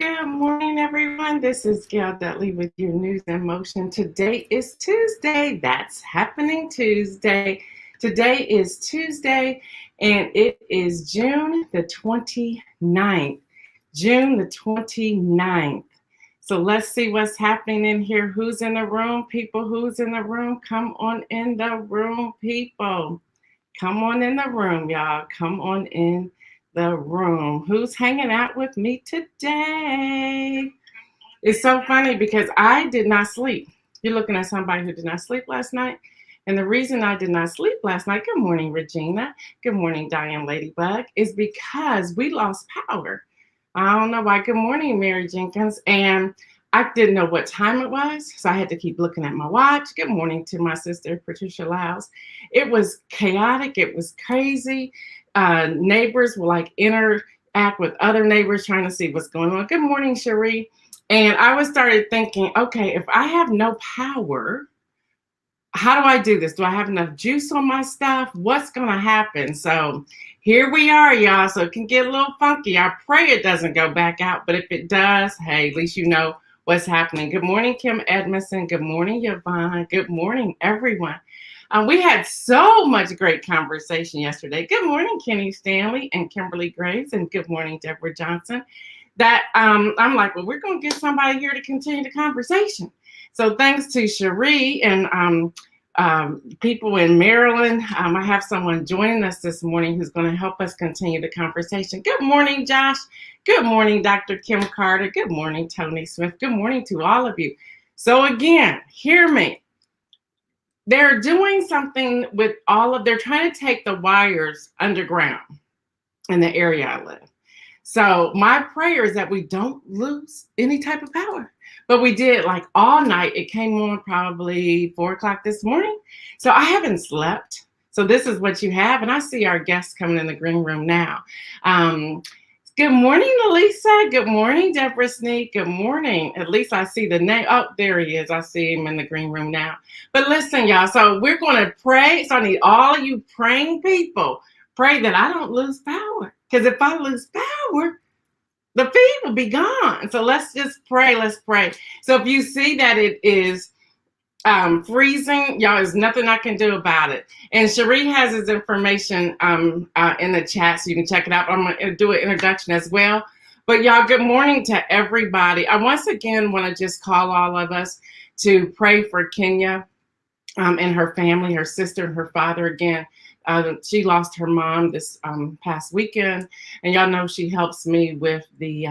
Good morning, everyone. This is Gail Dudley with your News in Motion. Today is Tuesday. That's Happening Tuesday. Today is Tuesday, and it is June the 29th. June the 29th. So let's see what's happening in here. Who's in the room, people? Who's in the room? Come on in the room, people. Come on in the room, y'all. Come on in the room. Who's hanging out with me today? It's so funny because I did not sleep. You're looking at somebody who did not sleep last night. And the reason I did not sleep last night, good morning, Regina. Good morning, Diane Ladybug, is because we lost power. I don't know why. Good morning, Mary Jenkins. And I didn't know what time it was, so I had to keep looking at my watch. Good morning to my sister, Patricia Lyles. It was chaotic. It was crazy. Neighbors will like interact with other neighbors trying to see what's going on. Good morning, Cherie. And I started thinking, okay, if I have no power, how do I do this? Do I have enough juice on my stuff? What's going to happen? So here we are, y'all. So it can get a little funky. I pray it doesn't go back out. But if it does, hey, at least you know what's happening. Good morning, Kim Edmondson. Good morning, Yvonne. Good morning, everyone. We had so much great conversation yesterday. Good morning, Kenny Stanley and Kimberly Graves. And good morning, Deborah Johnson. That I'm like, well, we're going to get somebody here to continue the conversation. So thanks to Cherie and people in Maryland, I have someone joining us this morning who's going to help us continue the conversation. Good morning, Josh. Good morning, Dr. Kim Carter. Good morning, Tony Smith. Good morning to all of you. So again, hear me. They're doing something with they're trying to take the wires underground in the area I live. So my prayer is that we don't lose any type of power. But we did like all night. It came on probably 4 o'clock this morning. So I haven't slept. So this is what you have. And I see our guests coming in the green room now. Good morning, Elisa. Good morning, Deborah Sneak. Good morning. At least I see the name. Oh, there he is. I see him in the green room now. But listen, y'all. So we're going to pray. So I need all of you praying people. Pray that I don't lose power. Because if I lose power, the feed will be gone. So let's just pray. Let's pray. So if you see that it is freezing, y'all, there's nothing I can do about it. And Cherie has his information in the chat, so you can check it out. I'm going to do an introduction as well. But y'all, good morning to everybody. I once again want to just call all of us to pray for Kenya and her family, her sister and her father. Again, she lost her mom this past weekend, and y'all know she helps me with the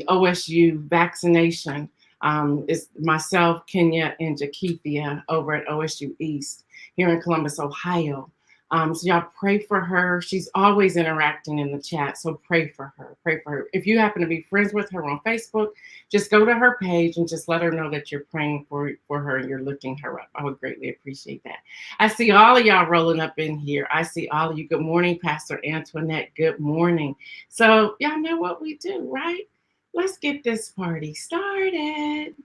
OSU vaccination. It's myself, Kenya, and Jakithia over at OSU East here in Columbus, Ohio. So y'all pray for her. She's always interacting in the chat, so pray for her. Pray for her. If you happen to be friends with her on Facebook, just go to her page and just let her know that you're praying for her and you're lifting her up. I would greatly appreciate that. I see all of y'all rolling up in here. I see all of you. Good morning, Pastor Antoinette. Good morning. So y'all know what we do, right? Let's get this party started.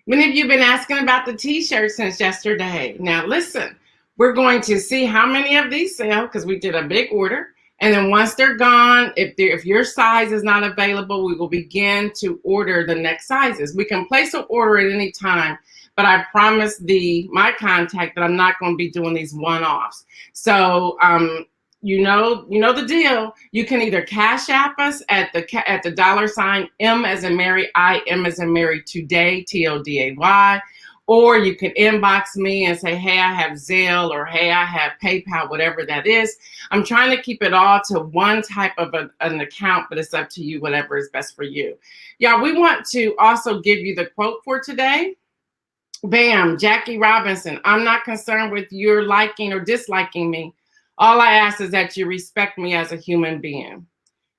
Many of you have been asking about the t-shirts since yesterday. Now listen, we're going to see how many of these sell because we did a big order. And then once they're gone, if your size is not available, we will begin to order the next sizes. We can place an order at any time, but I promise my contact that I'm not going to be doing these one-offs. So you know the deal. You can either Cash App us at the $ M as in Mary, I M as in Mary, today, TODAY, or you can inbox me and say, hey, I have Zelle, or hey, I have PayPal, whatever that is. I'm trying to keep it all to one type of an account, but it's up to you, whatever is best for you. Yeah, we want to also give you the quote for today. Bam, Jackie Robinson. I'm not concerned with your liking or disliking me. All I ask is that you respect me as a human being.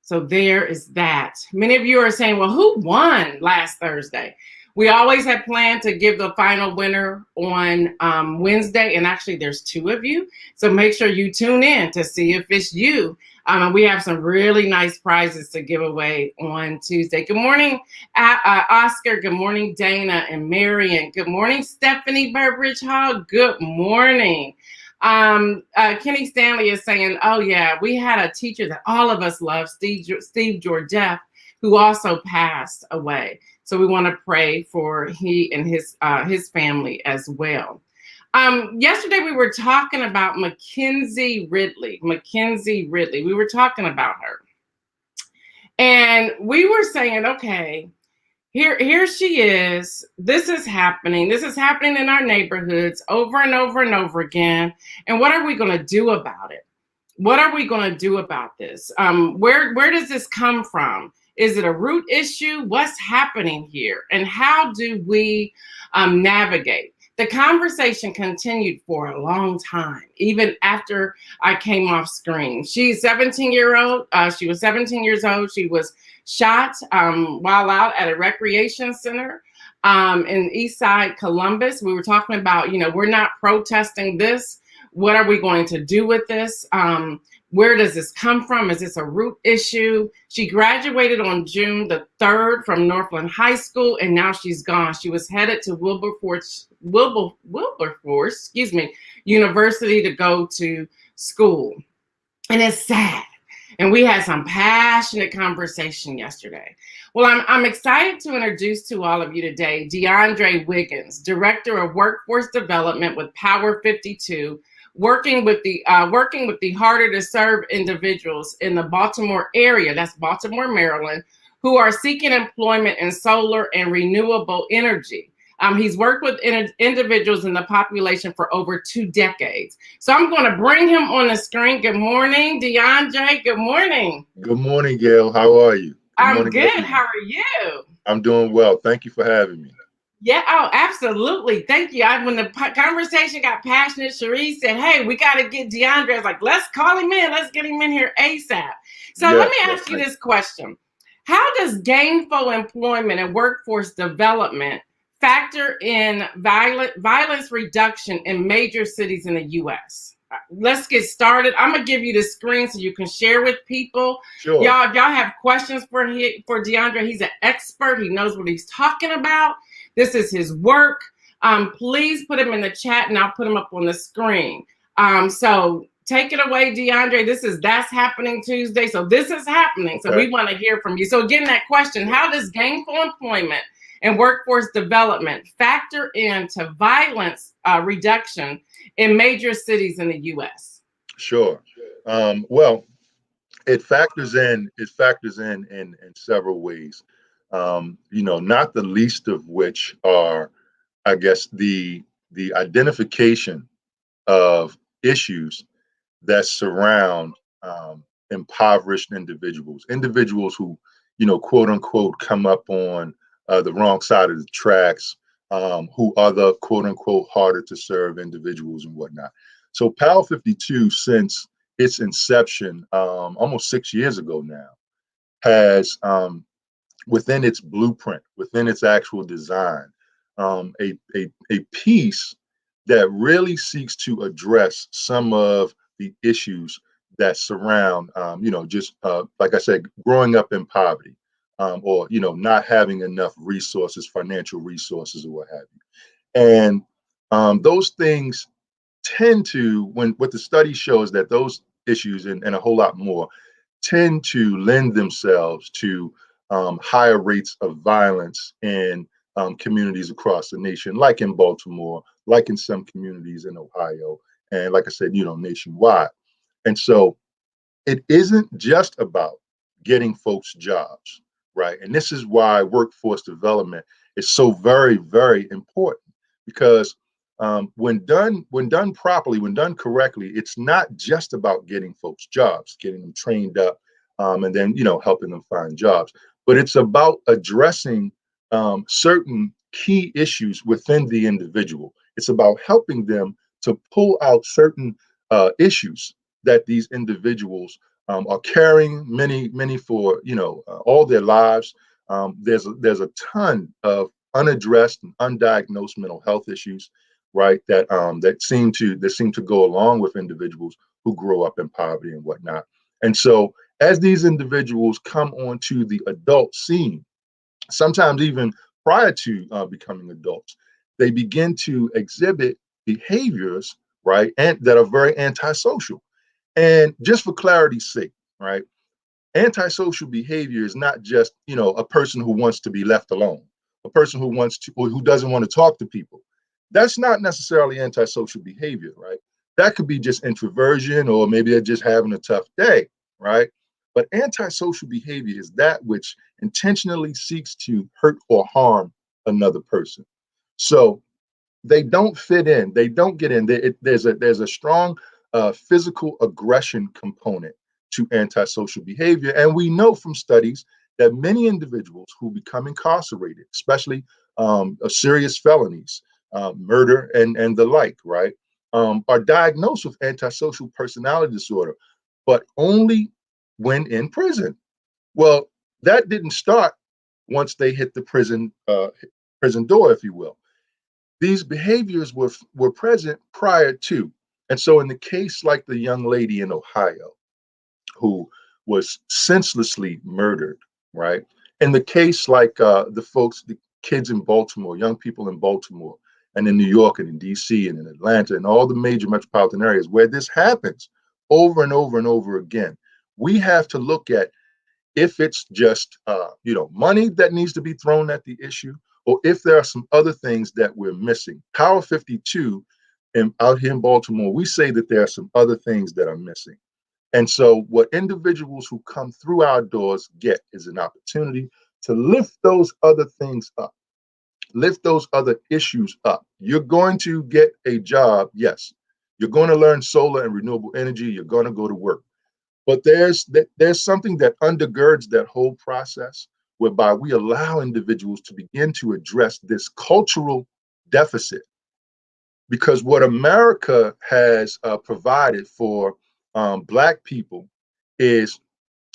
So there is that. Many of you are saying, well, who won last Thursday? We always had planned to give the final winner on Wednesday, and actually there's two of you. So make sure you tune in to see if it's you. We have some really nice prizes to give away on Tuesday. Good morning, Oscar. Good morning, Dana and Marion. Good morning, Stephanie Burbridge Hall. Good morning. Kenny Stanley is saying, oh yeah, we had a teacher that all of us love, Steve Georgette, who also passed away. So we want to pray for he and his family as well. Yesterday we were talking about Mackenzie Ridley. We were talking about her. And we were saying, okay, here she is. This is happening. This is happening in our neighborhoods over and over and over again. And what are we going to do about it? What are we going to do about this? Where does this come from? Is it a root issue? What's happening here? And how do we navigate? The conversation continued for a long time, even after I came off screen. She's 17-year-old. She was 17 years old. She was shot while out at a recreation center in Eastside Columbus. We were talking about, we're not protesting this. What are we going to do with this? Where does this come from? Is this a root issue? She graduated on June the 3rd from Northland High School, and now she's gone. She was headed to Wilberforce, University to go to school. And it's sad. And we had some passionate conversation yesterday. Well, I'm excited to introduce to all of you today DeAndre Wiggins, Director of Workforce Development with Power 52, working with the harder to serve individuals in the Baltimore area, that's Baltimore, Maryland, who are seeking employment in solar and renewable energy. He's worked with individuals in the population for over 2 decades. So I'm going to bring him on the screen. Good morning, DeAndre. Good morning. Good morning, Gail. How are you? I'm good. Everyone. How are you? I'm doing well. Thank you for having me. Yeah, oh, absolutely. Thank you. When the conversation got passionate, Cherie said, hey, we got to get DeAndre. I was like, let's call him in. Let's get him in here ASAP. So let me ask you this question. How does gainful employment and workforce development factor in violence reduction in major cities in the U.S.? Let's get started. I'm going to give you the screen so you can share with people. Sure. Y'all have questions for DeAndre. He's an expert. He knows what he's talking about. This is his work. Please put him in the chat and I'll put him up on the screen. So take it away, DeAndre. That's happening Tuesday. So this is happening. So we want to hear from you. So again, that question, how does gainful employment and workforce development factor into violence reduction in major cities in the U.S.? Sure. Well, it factors in several ways. Not the least of which are, I guess, the identification of issues that surround impoverished individuals who, quote unquote, come up on the wrong side of the tracks, who are the quote unquote harder to serve individuals and whatnot. So Power 52, since its inception almost 6 years ago now, has within its blueprint, within its actual design, a piece that really seeks to address some of the issues that surround, like I said, growing up in poverty, or not having enough resources, financial resources, or what have you. And those things tend to, what the study shows, that those issues and a whole lot more tend to lend themselves to higher rates of violence in communities across the nation, like in Baltimore, like in some communities in Ohio, and like I said, nationwide. And so it isn't just about getting folks jobs, right? And this is why workforce development is so very, very important, because when done properly, when done correctly, it's not just about getting folks jobs, getting them trained up, and then helping them find jobs, but it's about addressing certain key issues within the individual. It's about helping them to pull out certain issues that these individuals are carrying many for all their lives. There's a ton of unaddressed and undiagnosed mental health issues, right? That seem to go along with individuals who grow up in poverty and whatnot. And so, as these individuals come onto the adult scene, sometimes even prior to becoming adults, they begin to exhibit behaviors, right, and that are very antisocial. And just for clarity's sake, right, antisocial behavior is not just a person who wants to be left alone, a person who wants to or who doesn't want to talk to people. That's not necessarily antisocial behavior, right? That could be just introversion, or maybe they're just having a tough day, right? But antisocial behavior is that which intentionally seeks to hurt or harm another person. So they don't fit in. They don't get in. There's a strong physical aggression component to antisocial behavior, and we know from studies that many individuals who become incarcerated, especially serious felonies, murder and the like, right, are diagnosed with antisocial personality disorder, but only when in prison. Well, that didn't start once they hit the prison door, if you will. These behaviors were present prior to. And so in the case like the young lady in Ohio who was senselessly murdered, right? In the case like the kids in Baltimore, young people in Baltimore and in New York and in DC and in Atlanta and all the major metropolitan areas where this happens over and over and over again, we have to look at if it's just money that needs to be thrown at the issue, or if there are some other things that we're missing. Power 52 and out here in Baltimore, we say that there are some other things that are missing. And so what individuals who come through our doors get is an opportunity to lift those other things up, lift those other issues up. You're going to get a job, yes. You're going to learn solar and renewable energy. You're going to go to work. But there's something that undergirds that whole process, whereby we allow individuals to begin to address this cultural deficit. Because what America has provided for Black people is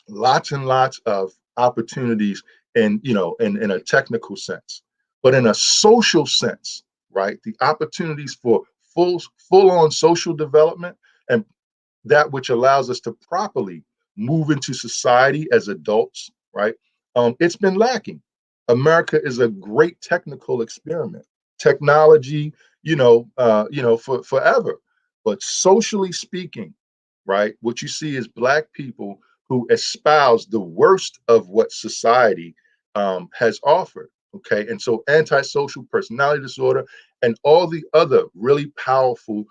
lots and lots of opportunities in a technical sense, but in a social sense, right? The opportunities for full on social development and that which allows us to properly move into society as adults, right? It's been lacking. America is a great technical experiment. Technology, for forever. But socially speaking, right, what you see is Black people who espouse the worst of what society has offered. Okay, and so antisocial personality disorder and all the other really powerful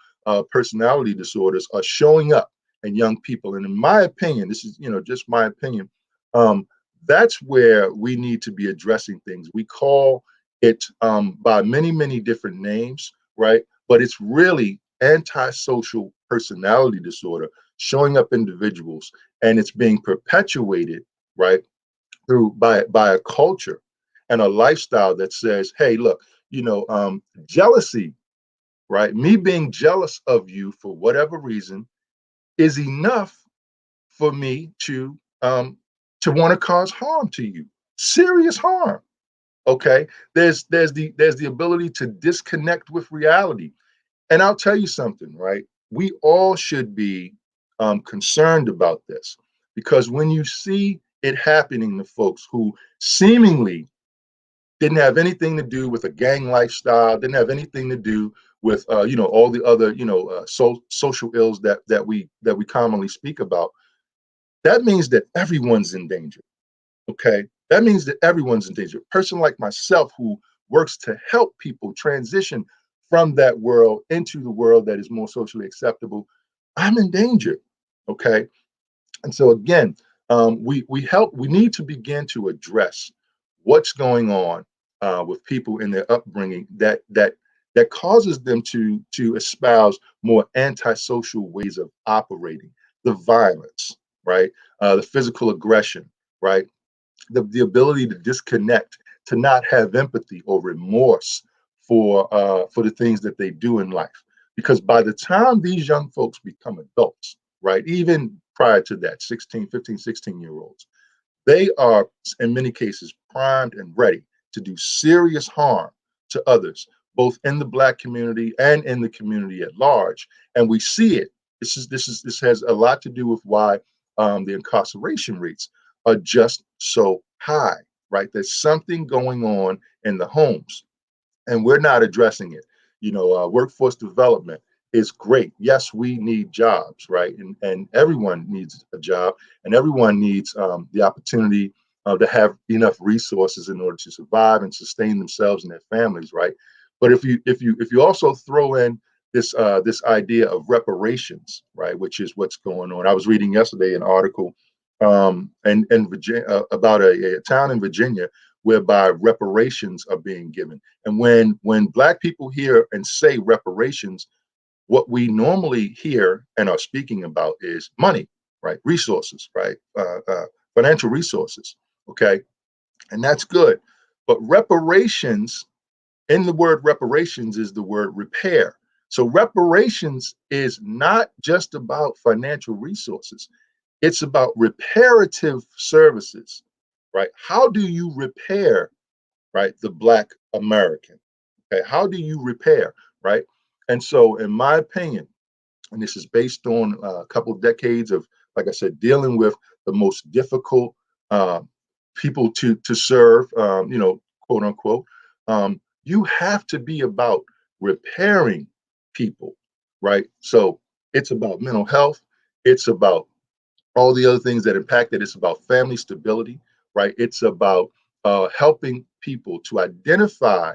personality disorders are showing up in young people. And in my opinion, this is just my opinion, um, that's where we need to be addressing things. We call it by many different names, right? But it's really antisocial personality disorder showing up individuals, and it's being perpetuated, right, through by a culture and a lifestyle that says, hey, look, jealousy, right? Me being jealous of you for whatever reason is enough for me to want to cause harm to you, serious harm. Okay, there's the ability to disconnect with reality. And I'll tell you something, right? We all should be concerned about this, because when you see it happening to folks who seemingly didn't have anything to do with a gang lifestyle, didn't have anything to do with all the other social ills that we commonly speak about, that means that everyone's in danger. Okay, that means that everyone's in danger. A person like myself who works to help people transition from that world into the world that is more socially acceptable, I'm in danger. Okay, and so again, we need to begin to address what's going on with people in their upbringing that causes them to espouse more antisocial ways of operating, the violence, right, the physical aggression, right, the ability to disconnect, to not have empathy or remorse for the things that they do in life. Because by the time these young folks become adults, right, even prior to that, 16, 15, 16-year-olds. They are, in many cases, primed and ready to do serious harm to others, both in the Black community and in the community at large. And we see it. This has a lot to do with why the incarceration rates are just so high, right? There's something going on in the homes, and we're not addressing it. Workforce development is great. Yes, we need jobs, right? And everyone needs a job, and everyone needs the opportunity to have enough resources in order to survive and sustain themselves and their families, right? But if you also throw in this idea of reparations, right, which is what's going on. I was reading yesterday an article in Virginia about a town in Virginia whereby reparations are being given. And when Black people hear and say reparations, what we normally hear and are speaking about is money, right? Resources, right? Financial resources, okay? And that's good. But reparations, in the word reparations, is the word repair. So reparations is not just about financial resources. It's about reparative services, right? How do you repair, right, the Black American? Okay, how do you repair, right? And so, in my opinion, and this is based on a couple of decades of, like I said, dealing with the most difficult uh, people to serve, quote unquote. You have to be about repairing people, right? So it's about mental health. It's about all the other things that impact it. It's about family stability, right? It's about helping people to identify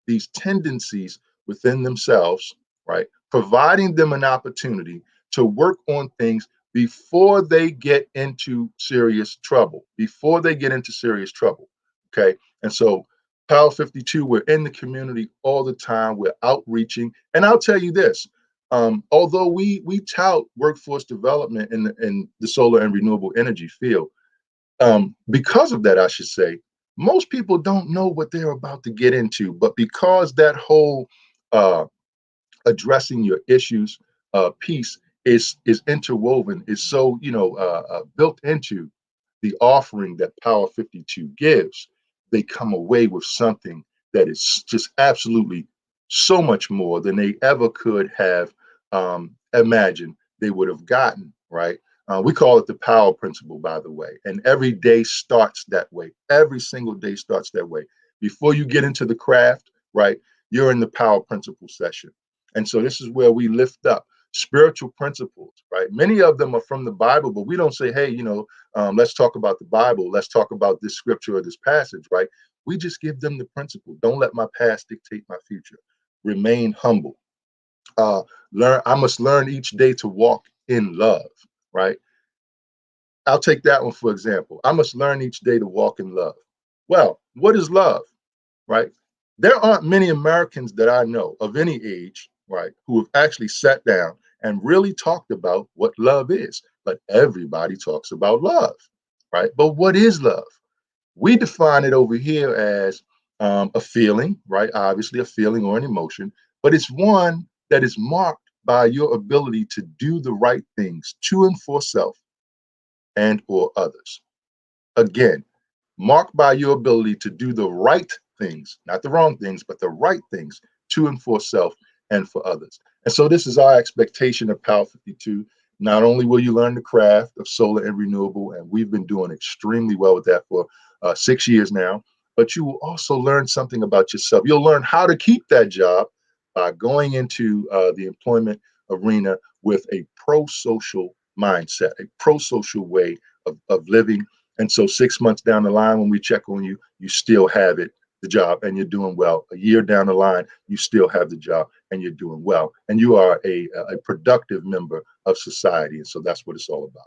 these tendencies within themselves, right? Providing them an opportunity to work on things before they get into serious trouble, okay? And so Power 52, we're in the community all the time. We're outreaching. And I'll tell you this, although we tout workforce development in the solar and renewable energy field, because of that, I should say, most people don't know what they're about to get into. But because that whole uh, addressing your issues piece is interwoven, is so built into the offering that Power 52 gives, they come away with something that is just absolutely so much more than they ever could have imagined they would have gotten, right? We call it the power principle, by the way. And every day starts that way. Every single day starts that way. Before you get into the craft, right, you're in the power principle session. And so this is where we lift up spiritual principles, right? Many of them are from the Bible, but we don't say, hey, let's talk about the Bible. Let's talk about this scripture or this passage, right? We just give them the principle. Don't let my past dictate my future. Remain humble. I must learn each day to walk in love, right? I'll take that one for example. I must learn each day to walk in love. Well, what is love, right? There aren't many Americans that I know of any age, right, who have actually sat down and really talked about what love is. But everybody talks about love, right? But what is love? We define it over here as a feeling, right? Obviously, a feeling or an emotion, but it's one that is marked by your ability to do the right things to and for self and or others. Again, marked by your ability to do the right things, not the wrong things, but the right things to and for self and for others. And so this is our expectation of Power 52. Not only will you learn the craft of solar and renewable, and we've been doing extremely well with that for 6 years now, but you will also learn something about yourself. You'll learn how to keep that job by going into the employment arena with a pro-social mindset, a pro-social way of living. And so 6 months down the line, when we check on you, you still have the job, and you're doing well. A year down the line, you still have the job and you're doing well. And you are a productive member of society. And so that's what it's all about.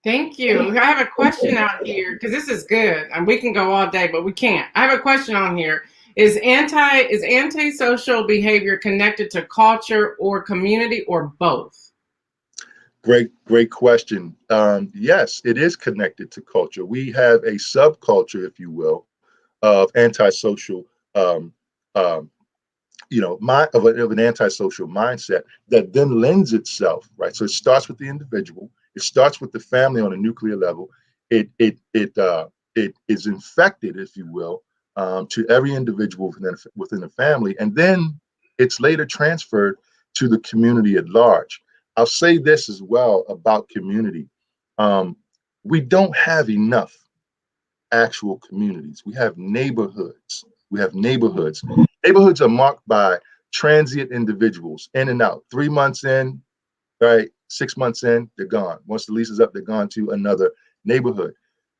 Thank you. I have a question out here because this is good, and we can go all day, but we can't. I have a question on here. Is antisocial behavior connected to culture or community or both? Great question. Yes, it is connected to culture. We have a subculture, if you will, of antisocial, um, um, of an antisocial mindset that then lends itself, right? So it starts with the individual, It starts with the family on a nuclear level. It is infected, if you will, to every individual within the family, and then it's later transferred to the community at large. I'll say this as well about community. Um, we don't have enough actual communities. We have neighborhoods. We have neighborhoods. Neighborhoods are marked by transient individuals in and out. 3 months in, right? 6 months in, they're gone. Once the lease is up, they're gone to another neighborhood.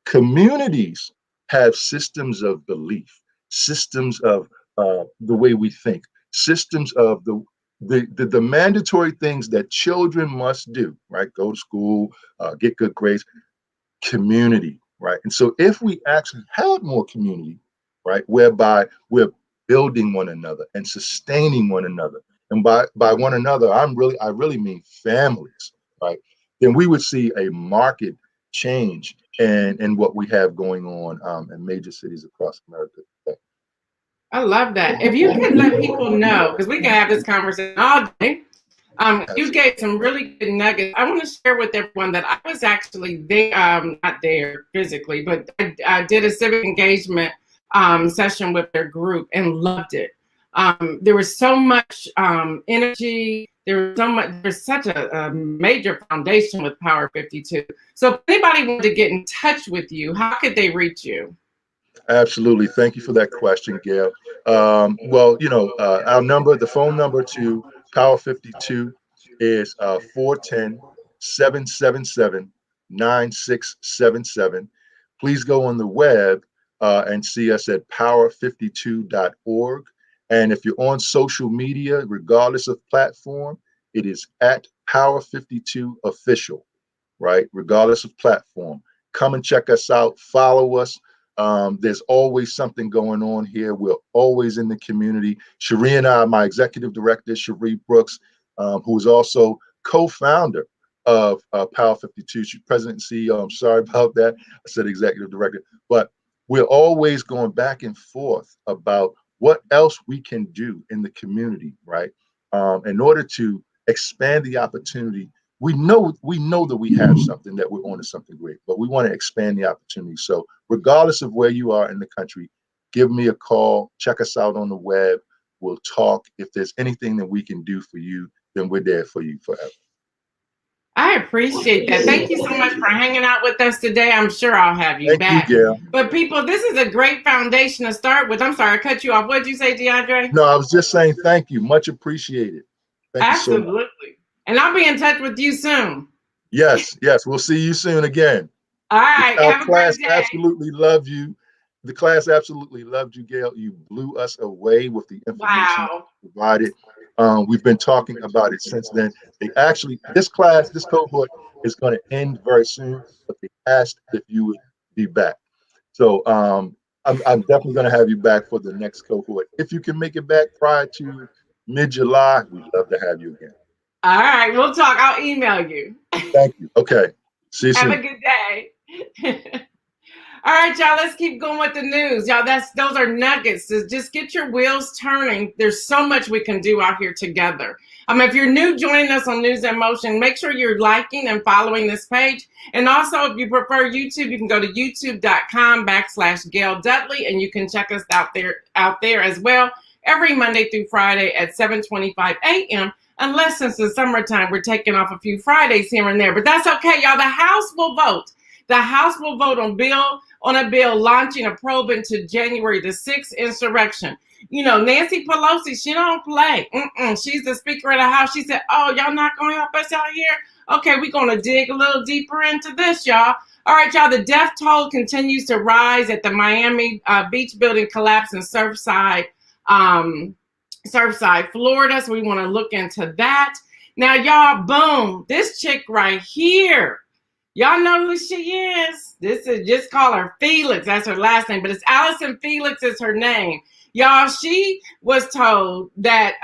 Communities have systems of belief, systems of the way we think, systems of the mandatory things that children must do, right? Go to school, get good grades, community, right? And so if we actually had more community, right, whereby we're building one another and sustaining one another, and by one another, I really mean families, right? Then we would see a market change in what we have going on in major cities across America today. I love that. If you could let people know, because we can have this conversation all day. You gave some really good nuggets. I want to share with everyone that I was actually there, not there physically, but I did a civic engagement session with their group and loved it. There was so much energy. There's such a major foundation with Power 52. So if anybody wanted to get in touch with you, how could they reach you? Absolutely. Thank you for that question, Gail. Well, our number, the phone number to Power 52 is 410 9677. Please go on the web and see us at power52.org. And if you're on social media, regardless of platform, it is at Power 52 Official, right? Regardless of platform. Come and check us out, follow us. There's always something going on here. We're always in the community. Cherie and I, my executive director, Cherie Brooks, who is also co-founder of Power 52. She's president and CEO. I'm sorry about that. I said executive director. But we're always going back and forth about what else we can do in the community, right? In order to expand the opportunity. We know that we have something, that we're on to something great, but we want to expand the opportunity. So regardless of where you are in the country, give me a call, check us out on the web. We'll talk. If there's anything that we can do for you, then we're there for you forever. I appreciate that. Thank you so much for hanging out with us today. I'm sure I'll have you back. You, Gail. But people, this is a great foundation to start with. I'm sorry, I cut you off. What did you say, DeAndre? No, I was just saying thank you. Much appreciated. Thank Absolutely. you so much. And I'll be in touch with you soon. Yes. We'll see you soon again. All right. Our have a class great day. absolutely loved you. The class absolutely loved you, Gail. You blew us away with the information you provided. We've been talking about it since then. This cohort is going to end very soon, but they asked if you would be back. So I'm definitely going to have you back for the next cohort. If you can make it back prior to mid-July, we'd love to have you again. All right, we'll talk. I'll email you. Thank you. Okay. See you soon. Have a good day. All right, y'all, let's keep going with the news. Y'all, those are nuggets. So just get your wheels turning. There's so much we can do out here together. If you're new joining us on News in Motion, make sure you're liking and following this page. And also, if you prefer YouTube, you can go to youtube.com/Gail Dudley, and you can check us out there as well every Monday through Friday at 7:25 a.m. Unless since the summertime, we're taking off a few Fridays here and there. But that's okay, y'all. The House will vote. The House will vote on a bill launching a probe into January the 6th insurrection. Nancy Pelosi, she don't play. She's the Speaker of the House. She said, oh, y'all not going to help us out here? Okay, we're going to dig a little deeper into this, y'all. All right, y'all, the death toll continues to rise at the Miami Beach building collapse in Surfside, Florida. So we want to look into that. Now, y'all, boom, this chick right here. Y'all know who she is. This is, just call her Felix. That's her last name, but it's Allison Felix is her name. Y'all, she was told that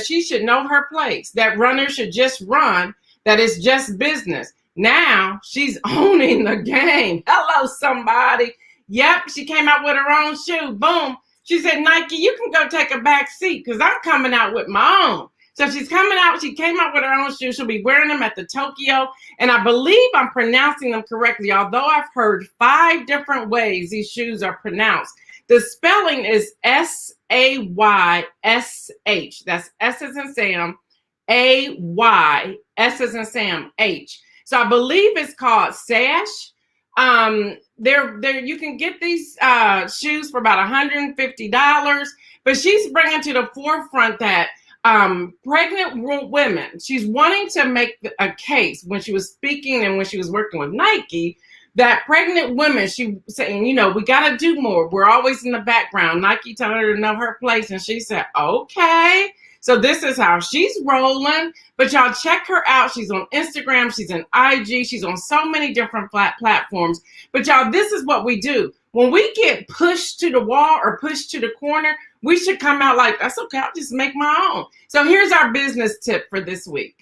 she should know her place, that runners should just run, that it's just business. Now she's owning the game. Hello, somebody. Yep, she came out with her own shoe. Boom. She said, Nike, you can go take a back seat because I'm coming out with my own. So she's coming out. She came out with her own shoes. She'll be wearing them at the Tokyo. And I believe I'm pronouncing them correctly, although I've heard 5 different ways these shoes are pronounced. The spelling is S-A-Y-S-H. That's S as in Sam, A-Y, S as in Sam, H. So I believe it's called Sash. You can get these shoes for about $150, but she's bringing to the forefront that pregnant women, she's wanting to make a case when she was speaking and when she was working with Nike, that pregnant women, she saying, you know, we got to do more. We're always in the background. Nike told her to know her place. And she said, okay. So this is how she's rolling. But y'all check her out. She's on Instagram. She's on IG. She's on so many different platforms. But y'all, this is what we do. When we get pushed to the wall or pushed to the corner, we should come out like, that's okay. I'll just make my own. So here's our business tip for this week.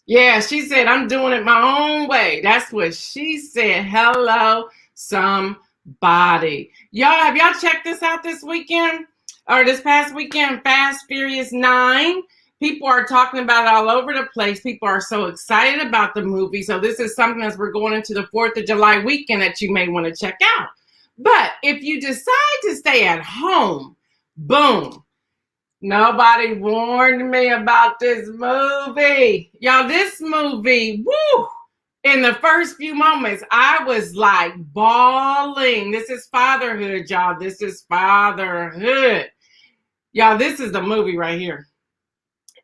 Yeah, she said, I'm doing it my own way. That's what she said. Hello, somebody. Y'all, have y'all checked this out this weekend? Or this past weekend, Fast Furious 9. People are talking about it all over the place. People are so excited about the movie. So this is something as we're going into the 4th of July weekend that you may want to check out. But if you decide to stay at home, boom. Nobody warned me about this movie. Y'all, this movie, woo! In the first few moments, I was like bawling. This is fatherhood, y'all. This is fatherhood. Y'all, this is the movie right here.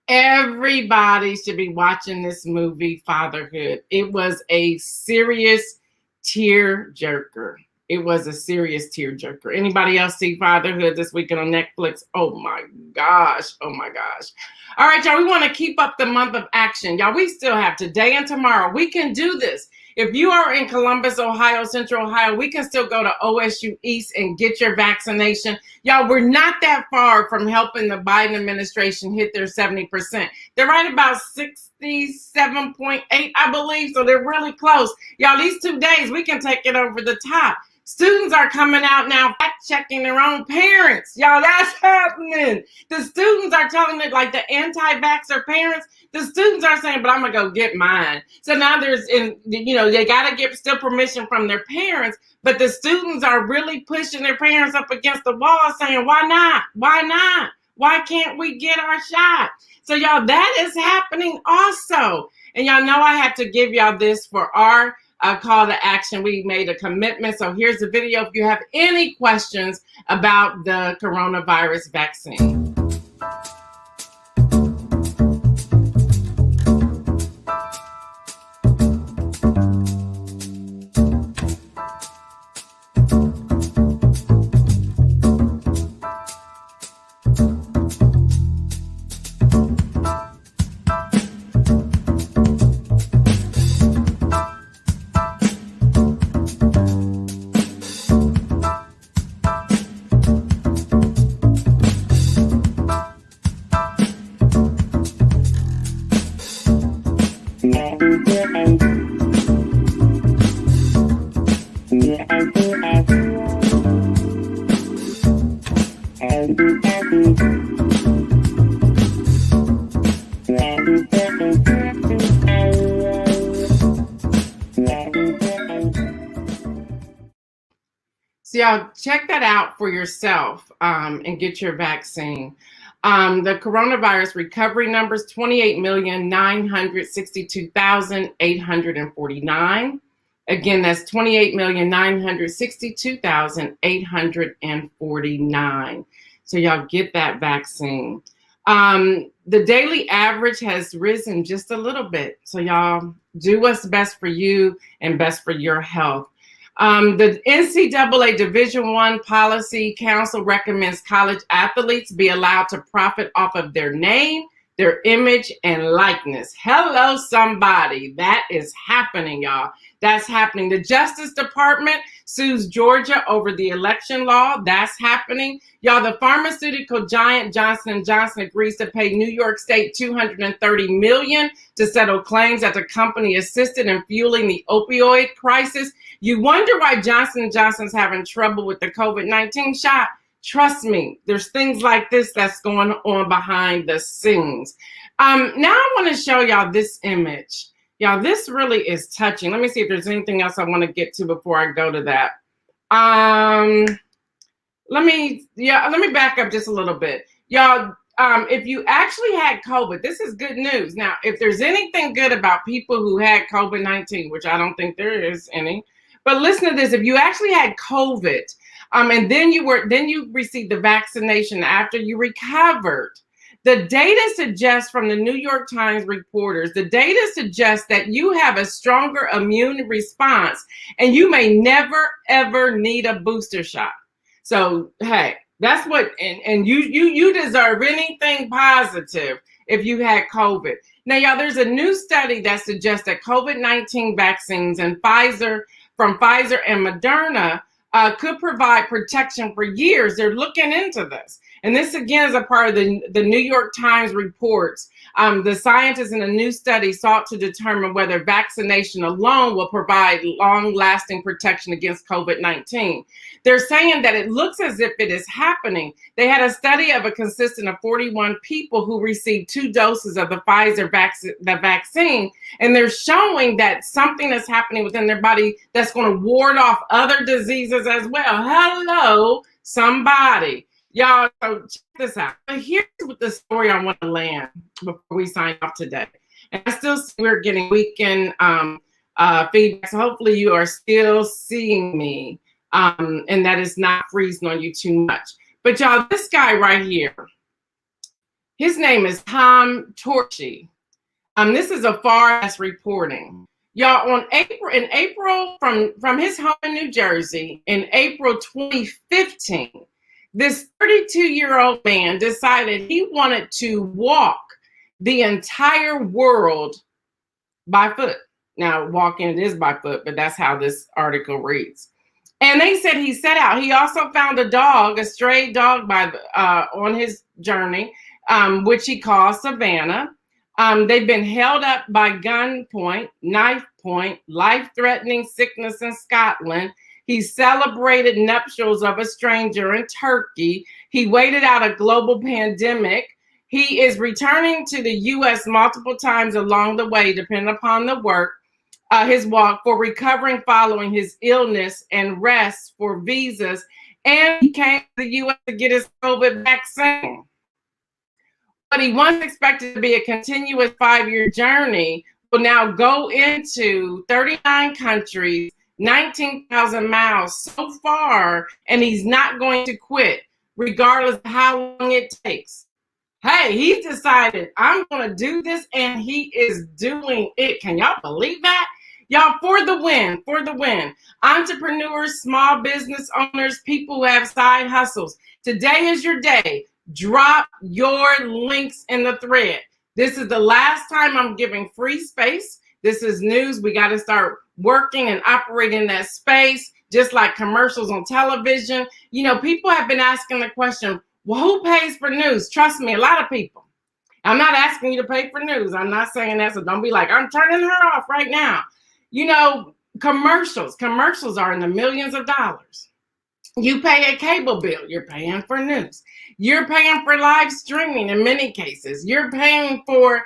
Everybody should be watching this movie, Fatherhood. It was a serious tearjerker. It was a serious tearjerker. Anybody else see Fatherhood this weekend on Netflix? Oh my gosh. Oh my gosh. All right, y'all, we want to keep up the month of action. Y'all, we still have today and tomorrow. We can do this. If you are in Columbus, Ohio, Central Ohio, we can still go to OSU East and get your vaccination. Y'all, we're not that far from helping the Biden administration hit their 70%. They're right about 67.8, I believe, so they're really close. Y'all, these 2 days, we can take it over the top. Students are coming out now fact-checking their own parents. Y'all, that's happening. The students are telling it, like the anti-vaxxer parents, the students are saying, but I'm going to go get mine. So now they got to get still permission from their parents, but the students are really pushing their parents up against the wall saying, why not? Why not? Why can't we get our shot? So y'all, that is happening also. And y'all know I have to give y'all this for our call to action. We made a commitment. So here's the video if you have any questions about the coronavirus vaccine. So y'all check that out for yourself and get your vaccine. The coronavirus recovery numbers, 28,962,849. Again, that's 28,962,849. So y'all get that vaccine. The daily average has risen just a little bit. So y'all do what's best for you and best for your health. The NCAA Division I Policy Council recommends college athletes be allowed to profit off of their name, their image, and likeness. Hello, somebody. That is happening, y'all. That's happening. The Justice Department sues Georgia over the election law. That's happening. Y'all, the pharmaceutical giant Johnson & Johnson agrees to pay New York State $230 million to settle claims that the company assisted in fueling the opioid crisis. You wonder why Johnson & Johnson's having trouble with the COVID-19 shot? Trust me, there's things like this that's going on behind the scenes. Now I want to show y'all this image. Y'all, this really is touching. Let me see if there's anything else I want to get to before I go to that. Let me back up just a little bit. Y'all, if you actually had COVID, this is good news. Now, if there's anything good about people who had COVID-19, which I don't think there is any, but listen to this. If you actually had COVID, and then you received the vaccination after you recovered, the data suggests from the New York Times reporters, the data suggests that you have a stronger immune response and you may never, ever need a booster shot. So, hey, that's what, and you deserve anything positive if you had COVID. Now, y'all, there's a new study that suggests that COVID-19 vaccines and from Pfizer and Moderna could provide protection for years. They're looking into this. And this, again, is a part of the New York Times reports. The scientists in a new study sought to determine whether vaccination alone will provide long-lasting protection against COVID-19. They're saying that it looks as if it is happening. They had a study of a consistent of 41 people who received 2 doses of the Pfizer vaccine, and they're showing that something is happening within their body that's going to ward off other diseases as well. Hello, somebody. Y'all, so check this out. Here's what the story I want to land before we sign off today. And I still see we're getting weekend feedback, so hopefully you are still seeing me and that is not freezing on you too much. But y'all, this guy right here, his name is Tom Torchy. This is a far-ass reporting. Y'all, in April, from his home in New Jersey, in April 2015, this 32-year-old man decided he wanted to walk the entire world by foot. Now, walking it is by foot, but that's how this article reads. And they said he set out. He also found a stray dog on his journey, which he called Savannah. They've been held up by gunpoint, knife point, life-threatening sickness in Scotland. He celebrated nuptials of a stranger in Turkey. He waited out a global pandemic. He is returning to the U.S. multiple times along the way, depending upon his walk, for recovering following his illness and rest for visas. And he came to the U.S. to get his COVID vaccine. But he once expected to be a continuous 5-year journey will now go into 39 countries, 19,000 miles so far, and he's not going to quit, regardless of how long it takes. Hey, he's decided, I'm going to do this, and he is doing it. Can y'all believe that? Y'all, for the win. Entrepreneurs, small business owners, people who have side hustles. Today is your day. Drop your links in the thread. This is the last time I'm giving free space. This is news. We got to start working and operating that space, just like commercials on television. You know, people have been asking the question, well, who pays for news? Trust me, a lot of people. I'm not asking you to pay for news. I'm not saying that, so don't be like, I'm turning her off right now. You know, commercials are in the millions of dollars. You pay a cable bill, you're paying for news. You're paying for live streaming in many cases. You're paying for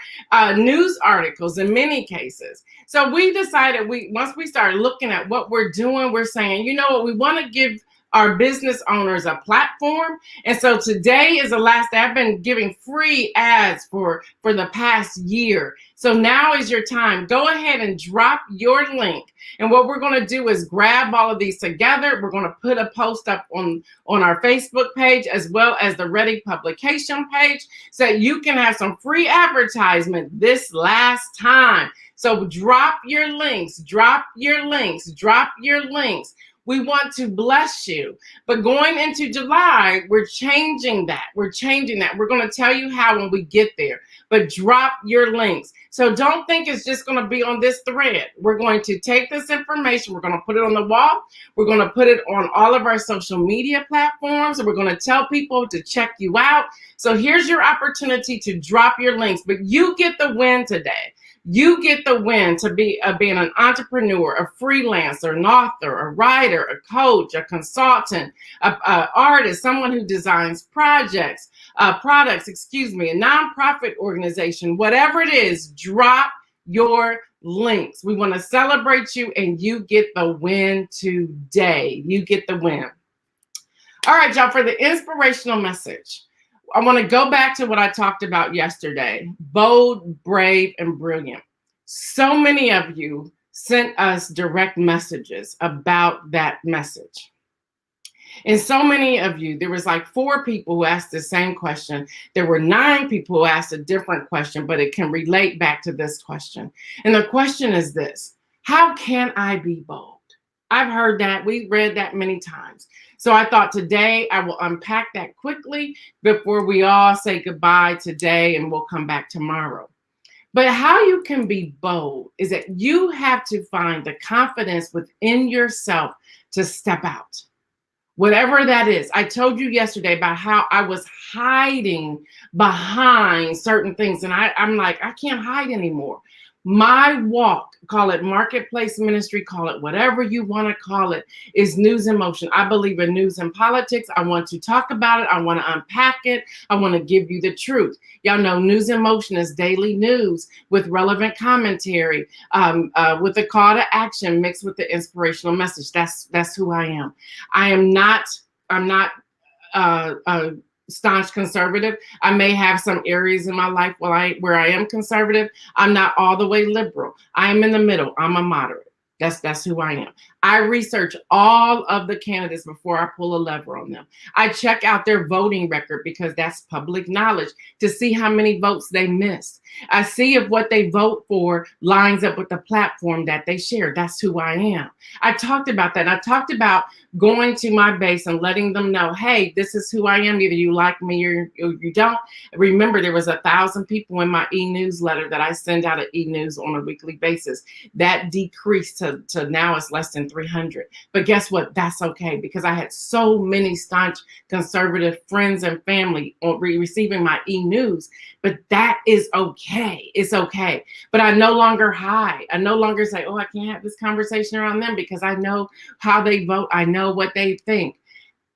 news articles in many cases. So we decided once we started looking at what we're doing, we're saying, you know what, we want to give our business owners a platform. And so today is the last day. I've been giving free ads for the past year. So now is your time. Go ahead and drop your link. And what we're going to do is grab all of these together. We're going to put a post up on our Facebook page as well as the Ready publication page so that you can have some free advertisement this last time. So drop your links, drop your links, drop your links. We want to bless you. But going into July, we're changing that. We're changing that. We're going to tell you how when we get there. But drop your links. So don't think it's just going to be on this thread. We're going to take this information. We're going to put it on the wall. We're going to put it on all of our social media platforms. And we're going to tell people to check you out. So here's your opportunity to drop your links. But you get the win today. You get the win to be being an entrepreneur, a freelancer, an author, a writer, a coach, a consultant, a artist, someone who designs products, a nonprofit organization, whatever it is, drop your links. We want to celebrate you and you get the win today. You get the win. All right, y'all, for the inspirational message, I want to go back to what I talked about yesterday. Bold, brave, and brilliant. So many of you sent us direct messages about that message. And so many of you, there was like 4 people who asked the same question. There were 9 people who asked a different question, but it can relate back to this question. And the question is this: how can I be bold? I've heard that. We read that many times. So I thought today I will unpack that quickly before we all say goodbye today and we'll come back tomorrow. But how you can be bold is that you have to find the confidence within yourself to step out. Whatever that is. I told you yesterday about how I was hiding behind certain things. And I'm like, I can't hide anymore. My walk, call it marketplace ministry, call it whatever you want to call it, is news in motion. I believe in news and politics. I want to talk about it. I want to unpack it. I want to give you the truth. Y'all know news in motion is daily news with relevant commentary, with a call to action mixed with the inspirational message. That's who I am. I'm not staunch conservative. I may have some areas in my life where I am conservative. I'm not all the way liberal. I am in the middle. I'm a moderate. That's who I am. I research all of the candidates before I pull a lever on them. I check out their voting record because that's public knowledge to see how many votes they missed. I see if what they vote for lines up with the platform that they share. That's who I am. I talked about that. I talked about going to my base and letting them know, hey, this is who I am. Either you like me or you don't. Remember, there was 1,000 people in my e-newsletter that I send out at e-news on a weekly basis. That decreased to now it's less than 300. But guess what? That's okay, because I had so many staunch conservative friends and family receiving my e-news. But that is okay. It's okay. But I no longer hide. I no longer say, oh, I can't have this conversation around them because I know how they vote. I know what they think.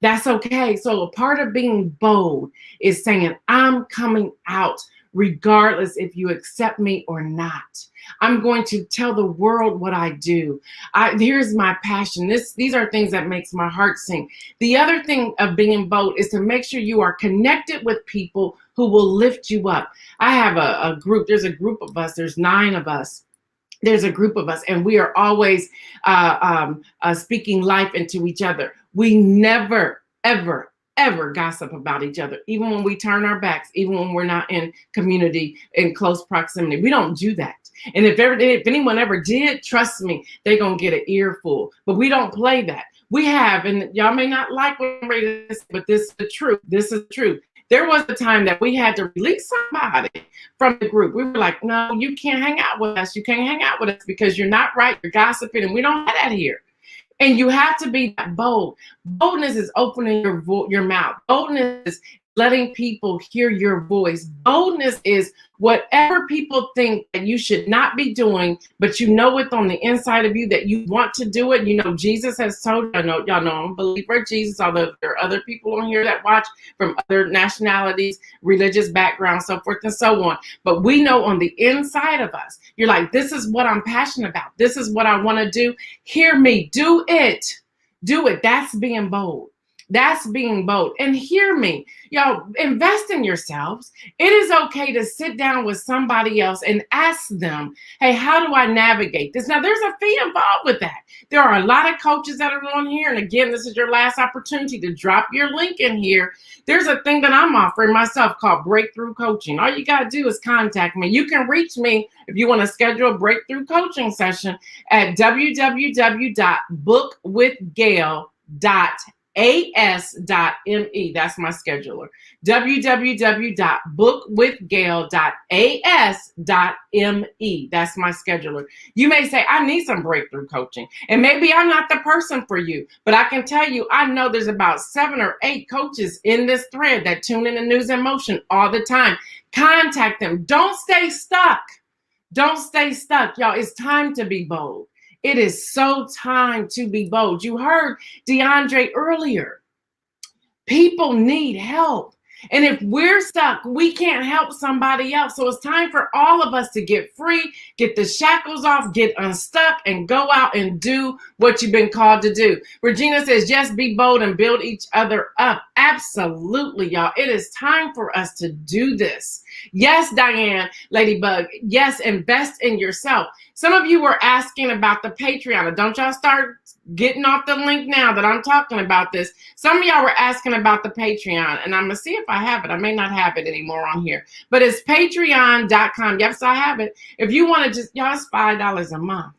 That's okay. So a part of being bold is saying, I'm coming out regardless if you accept me or not. I'm going to tell the world what I do. Here's my passion. These are things that makes my heart sing. The other thing of being bold is to make sure you are connected with people who will lift you up. I have a group. There's a group of us. There's 9 of us. There's a group of us, and we are always speaking life into each other. We never, ever gossip about each other, even when we turn our backs, even when we're not in community, in close proximity. We don't do that. And if anyone ever did, trust me, they're going to get an earful. But we don't play that. We have, and y'all may not like what I'm ready to say, but this is the truth. This is the truth. There was a time that we had to release somebody from the group. We were like, no, you can't hang out with us. You can't hang out with us because you're not right. You're gossiping, and we don't have that here. And you have to be that bold. Boldness is opening your mouth. Boldness is letting people hear your voice. Boldness is whatever people think that you should not be doing, but you know it on the inside of you that you want to do it. You know, Jesus has told, y'all know I'm a believer of Jesus, although there are other people on here that watch from other nationalities, religious backgrounds, so forth and so on. But we know on the inside of us, you're like, this is what I'm passionate about. This is what I want to do. Hear me, do it. Do it. That's being bold. That's being bold. And hear me, y'all, invest in yourselves. It is okay to sit down with somebody else and ask them, hey, how do I navigate this? Now, there's a fee involved with that. There are a lot of coaches that are on here. And again, this is your last opportunity to drop your link in here. There's a thing that I'm offering myself called Breakthrough Coaching. All you got to do is contact me. You can reach me if you want to schedule a breakthrough coaching session at www.bookwithgail.as.me. That's my scheduler. www.bookwithgail.as.me. That's my scheduler. You may say, I need some breakthrough coaching. And maybe I'm not the person for you, but I can tell you, I know there's about 7 or 8 coaches in this thread that tune in to News in Motion all the time. Contact them. Don't stay stuck. Don't stay stuck. Y'all, it's time to be bold. It is so time to be bold. You heard DeAndre earlier. People need help. And if we're stuck, we can't help somebody else. So it's time for all of us to get free, get the shackles off, get unstuck, and go out and do what you've been called to do. Regina says, just be bold and build each other up. Absolutely, y'all. It is time for us to do this. Yes, Diane, Ladybug. Yes, invest in yourself. Some of you were asking about the Patreon. Don't y'all start getting off the link now that I'm talking about this. Some of y'all were asking about the Patreon, and I'm going to see if I have it. I may not have it anymore on here, but it's patreon.com. Yes, I have it. If you want to just, y'all, it's $5 a month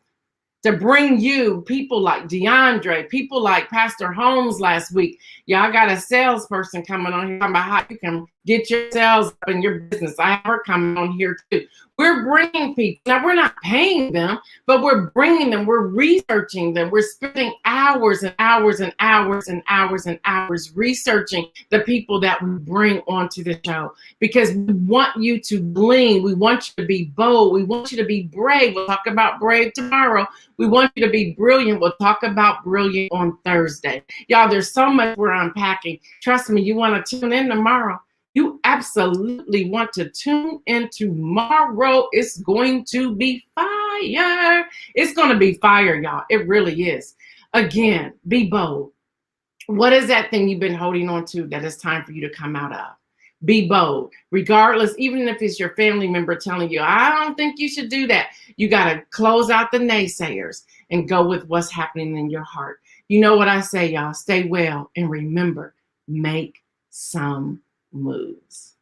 to bring you people like DeAndre, people like Pastor Holmes last week. Y'all got a salesperson coming on here talking about how you can get your sales up in your business. I have her coming on here too. We're bringing people. Now, we're not paying them, but we're bringing them. We're researching them. We're spending hours and hours and hours and hours and hours researching the people that we bring onto the show, because we want you to glean. We want you to be bold. We want you to be brave. We'll talk about brave tomorrow. We want you to be brilliant. We'll talk about brilliant on Thursday. Y'all, there's so much we're unpacking. Trust me, you want to tune in tomorrow. You absolutely want to tune in tomorrow. It's going to be fire. It's going to be fire, y'all. It really is. Again, be bold. What is that thing you've been holding on to that it's time for you to come out of? Be bold, regardless, even if it's your family member telling you, I don't think you should do that. You got to close out the naysayers and go with what's happening in your heart. You know what I say, y'all? Stay well and remember, make some moves.